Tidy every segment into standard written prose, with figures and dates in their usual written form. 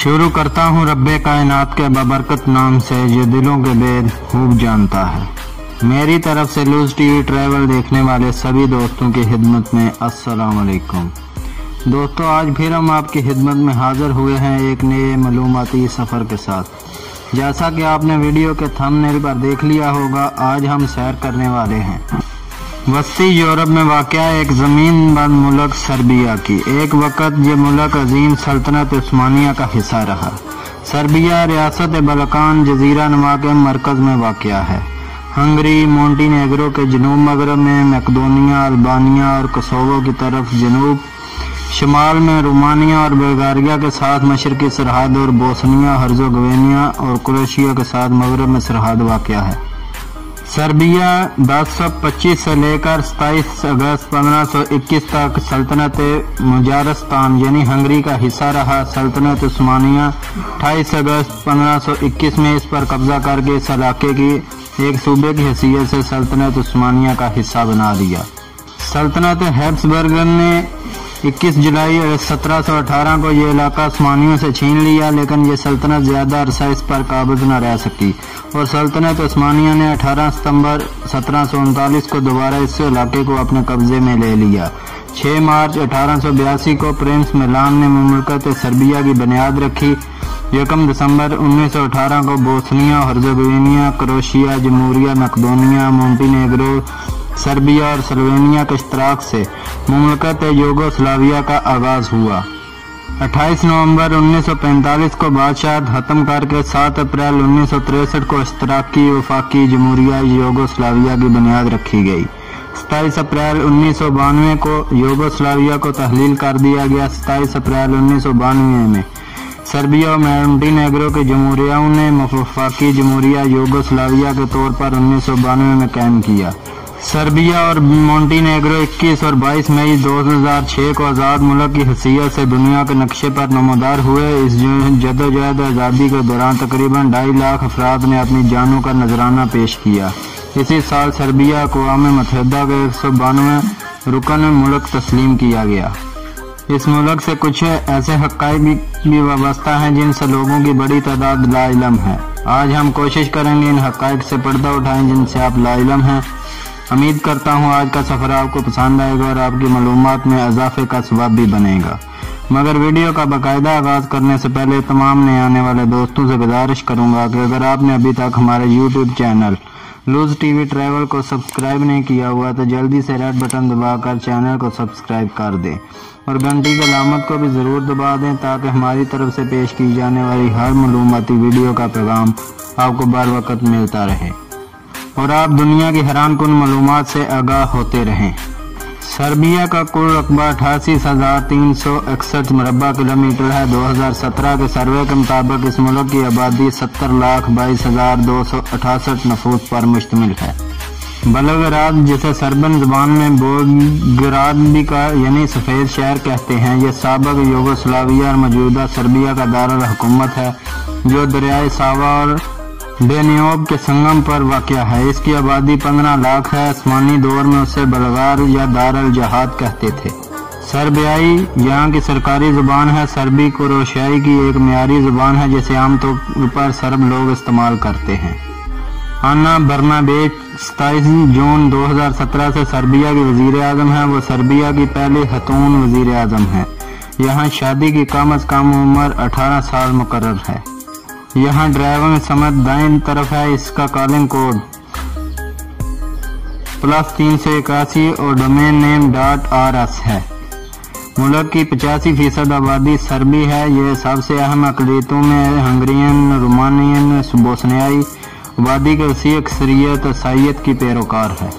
शुरू करता हूँ रब्बे कायनात के बबरकत नाम से जो दिलों के भेद खूब जानता है। मेरी तरफ से लूज टीवी ट्रैवल देखने वाले सभी दोस्तों की खिदमत में अस्सलाम वालेकुम। दोस्तों, आज फिर हम आपकी खिदमत में हाजिर हुए हैं एक नए मालूमाती सफ़र के साथ। जैसा कि आपने वीडियो के थंबनेल पर देख लिया होगा, आज हम सैर करने वाले हैं वस्ती यूरोप में वाक़या एक ज़मीन बंद मुल्क सर्बिया की। एक वक़्त ये मुल्क अजीम सल्तनत उस्मानिया का हिस्सा रहा। सर्बिया रियासत बल्कान जजीरा नुमा के मरकज़ में वाक़या है। हंगरी, मोंटीनेग्रो के जनूब मगरब में, मैकेडोनिया, अल्बानिया और कोसोवो की तरफ जनूब शमाल में, रोमानिया और बुल्गारिया के साथ मशरकी सरहद और बोस्निया हर्ज़ोगोविना और क्रोएशिया के साथ मगरब में सरहद वाक़या है। सर्बिया 1025 से लेकर 27 अगस्त 1521 तक सल्तनत मुजारस्तान यानी हंगरी का हिस्सा रहा। सल्तनत उस्मानिया 28 अगस्त 1521 में इस पर कब्जा करके इस इलाके की एक सूबे की हैसियत से सल्तनत उस्मानिया का हिस्सा बना दिया। सल्तनत हैब्सबर्ग ने 21 जुलाई 1718 को ये इलाका उस्मानियों से छीन लिया, लेकिन ये सल्तनत ज़्यादा अरसा इस पर काबिज न रह सकी और सल्तनत उस्मानिया ने 18 सितंबर 1739 को दोबारा इस इलाके को अपने कब्जे में ले लिया। 6 मार्च 1882 को प्रिंस मिलान ने मुमलकत सर्बिया की बुनियाद रखी। 1 दिसंबर 1918 को बोस्निया हर्ज़ोगोविना, क्रोएशिया, जमहूरिया मैकेडोनिया, मोंटीनेग्रो, सर्बिया और स्लोवेनिया के इश्तराक से मुमलकत यूगोस्लाविया का आगाज हुआ। 28 नवंबर 1945 को बादशाह खत्म करके 7 अप्रैल 1963 को इश्तराकी वफाकी जमहूरिया यूगोस्लाविया की बुनियाद रखी गई। 27 अप्रैल 1992 को यूगोस्लाविया को तहलील कर दिया गया। 27 अप्रैल 1992 में सर्बिया और मोंटीनेग्रो के जमहूरियाओं ने वफाकी जमहूरिया यूगोस्लाविया के तौर पर 1992 में कायम किया। सर्बिया और मोंटीनेग्रो 21 और 22 मई 2006 को आज़ाद मुल्क की हैसियत से दुनिया के नक्शे पर नमोदार हुए। इस जदोजहद आज़ादी के दौरान तकरीबन 2.5 लाख अफराद ने अपनी जानों का नजराना पेश किया। इसी साल सर्बिया को अक़वाम मुत्तहिदा के 192 रुकन मुल्क तस्लीम किया गया। इस मुल्क से कुछ ऐसे हक़ाइक़ भी वाबस्ता हैं जिनसे लोगों की बड़ी तादाद लाइलम है। आज हम कोशिश करेंगे इन हक़ाइक़ से पर्दा उठाएं जिनसे आप लाइलम हैं। उम्मीद करता हूँ आज का सफ़र आपको पसंद आएगा और आपकी मालूमात में इजाफे का सबब भी बनेगा। मगर वीडियो का बाकायदा आगाज़ करने से पहले तमाम नए आने वाले दोस्तों से गुजारिश करूँगा कि अगर आपने अभी तक हमारे YouTube channel loose TV travel को सब्सक्राइब नहीं किया हुआ तो जल्दी से रेड बटन दबाकर चैनल को सब्सक्राइब कर दें और घंटी की अलामत को भी ज़रूर दबा दें ताकि हमारी तरफ से पेश की जाने वाली हर मालूमाती वीडियो का पैगाम आपको बर वक्त मिलता रहे और आप दुनिया की हैरान कुन मालूमात से आगाह होते रहें। सर्बिया का कुल रकबा 88,361 मुरब्बा किलोमीटर है। 2017 के सर्वे के मुताबिक इस मुल्क की आबादी 70,22,268 नफूस पर मुश्तमिल है। बेलग्राद, जिसे सर्बन ज़बान में बोलग्राद भी का यानी सफ़ेद शहर कहते हैं, यह साबिक़ यूगोस्लाविया और मौजूदा सर्बिया का दारुल हुकूमत है जो दरियाए सावा और डेन्यूब के संगम पर वाक़या है। इसकी आबादी 15 लाख है। आसमानी दौर में उसे बलगार या दारुल जहाद कहते थे। सर्बियाई यहाँ की सरकारी ज़ुबान है। सर्बी क्रोएशियाई की एक मियारी ज़ुबान है जिसे आमतौर पर सर्ब लोग इस्तेमाल करते हैं। आना बर्नाबेच 27 जून 2017 से सर्बिया की वज़ीर आज़म है। वो सर्बिया की पहली खतून वज़ीर आज़म है। यहाँ शादी की कम अज़ कम उम्र 18 साल मुकर्रर है। यहाँ ड्राइविंग समत दाईं तरफ है। इसका कॉलिंग कोड +381 और डोमेन नेम .rs है। मुल्क की 85% आबादी सर्बी है। यह सबसे अहम अक़लियतों में हंगरियन, रोमानियन, बोस्नियाई आबादी की वसी अक्सरियत ईसाईयत की पैरोकार है।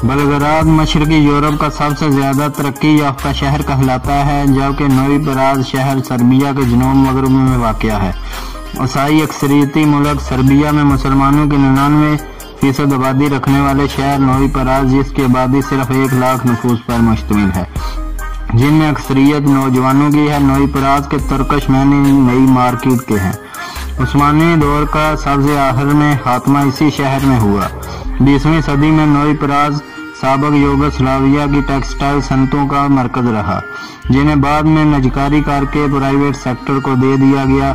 बेलग्राद मशरकी यूरोप का सबसे ज़्यादा तरक्की याफ्ता शहर कहलाता है, जबकि नोई पराज शहर सर्बिया के जनूब मगरब में वाक़या है। ईसाई अक्सरियती मुल्क सर्बिया में मुसलमानों की 99% आबादी रखने वाले शहर नोई पराज, जिसकी आबादी सिर्फ 1 लाख नफूस पर मुश्तमिल है, जिनमें अक्सरियत नौजवानों की है। नोई पराज के तुर्कश मैनी नई मार्केट के हैं। उस्मानी दौर का सबसे आखिर में खात्मा इसी शहर में हुआ। 20वीं सदी में नोई पराज साबक यूगोस्लाविया की टेक्सटाइल सनतों का मरकज रहा, जिन्हें बाद में नजकारी करके प्राइवेट सेक्टर को दे दिया गया।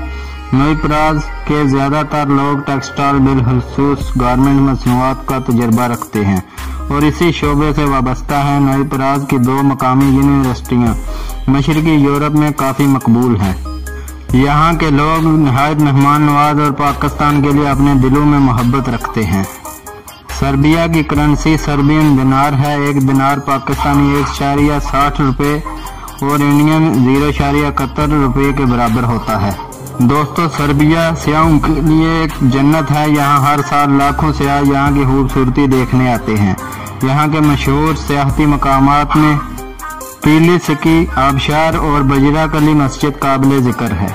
नोई प्राज के ज्यादातर लोग टेक्सटाइल बिलखुसूस गारमेंट मसनूआत का तजर्बा रखते हैं और इसी शोबे से वाबस्ता है। नोई प्राज की 2 मकामी यूनिवर्सिटियाँ मशरकी यूरोप में काफ़ी मकबूल हैं। यहाँ के लोग नहायत मेहमान नवाज और पाकिस्तान के लिए अपने दिलों में मोहब्बत रखते हैं। सर्बिया की करेंसी सर्बियन दिनार है। 1 दिनार पाकिस्तानी 1.60 रुपये और इंडियन 0.71 रुपये के बराबर होता है। दोस्तों, सर्बिया सियाहों के लिए एक जन्नत है। यहाँ हर साल लाखों सियाह यहाँ की खूबसूरती देखने आते हैं। यहाँ के मशहूर सियाहती मकामात में पिलिसकी आबशार और बजरा कली मस्जिद काबिल ज़िक्र है।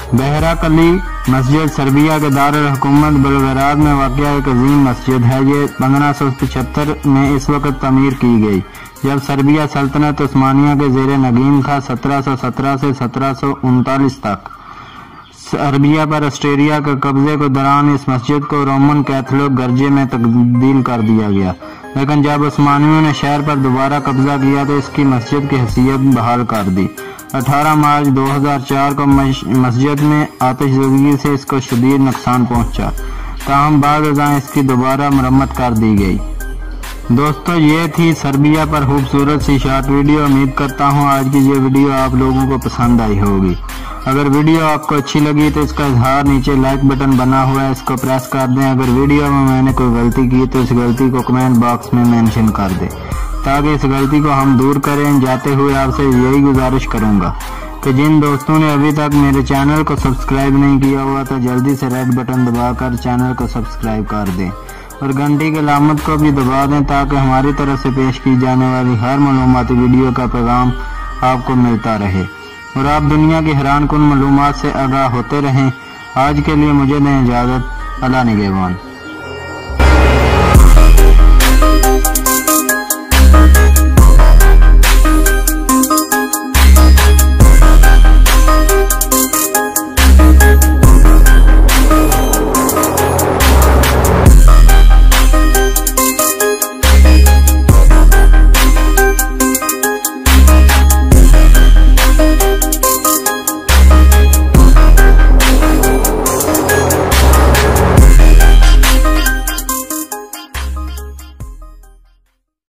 बहरा कली मस्जिद सर्बिया के दारुल हुकूमत बेलग्राद में वाक़या एक अजीम मस्जिद है। ये 1575 में इस वक्त तमीर की गई जब सर्बिया सल्तनत उस्मानिया के ज़ेर नगीन था। 1717 से 1739 तक सर्बिया पर ऑस्ट्रिया के कब्जे के दौरान इस मस्जिद को रोमन कैथोलिक गिरजे में तब्दील कर दिया गया, लेकिन जब उस्मानियों ने शहर पर दोबारा कब्जा किया तो इसकी मस्जिद की हैसियत बहाल कर दी। 18 मार्च 2004 को मस्जिद में आतिशज़दगी से इसको शदीद नुकसान पहुंचा, ताहम बाद अज़ां इसकी दोबारा मरम्मत कर दी गई। दोस्तों, ये थी सर्बिया पर खूबसूरत सी शॉर्ट वीडियो। उम्मीद करता हूँ आज की ये वीडियो आप लोगों को पसंद आई होगी। अगर वीडियो आपको अच्छी लगी तो इसका इजहार नीचे लाइक बटन बना हुआ है, इसको प्रेस कर दें। अगर वीडियो में मैंने कोई गलती की तो इस गलती को कमेंट बॉक्स में मेंशन कर दें ताकि इस गलती को हम दूर करें। जाते हुए आपसे यही गुजारिश करूंगा कि जिन दोस्तों ने अभी तक मेरे चैनल को सब्सक्राइब नहीं किया हुआ तो जल्दी से रेड बटन दबाकर चैनल को सब्सक्राइब कर दें और घंटी की अलामत को भी दबा दें ताकि हमारी तरफ से पेश की जाने वाली हर मालूमाती वीडियो का पैगाम आपको मिलता रहे और आप दुनिया की हैरान कुन मालूमात से आगाह होते रहें। आज के लिए मुझे दें इजाज़त। अल्लाह निगहबान।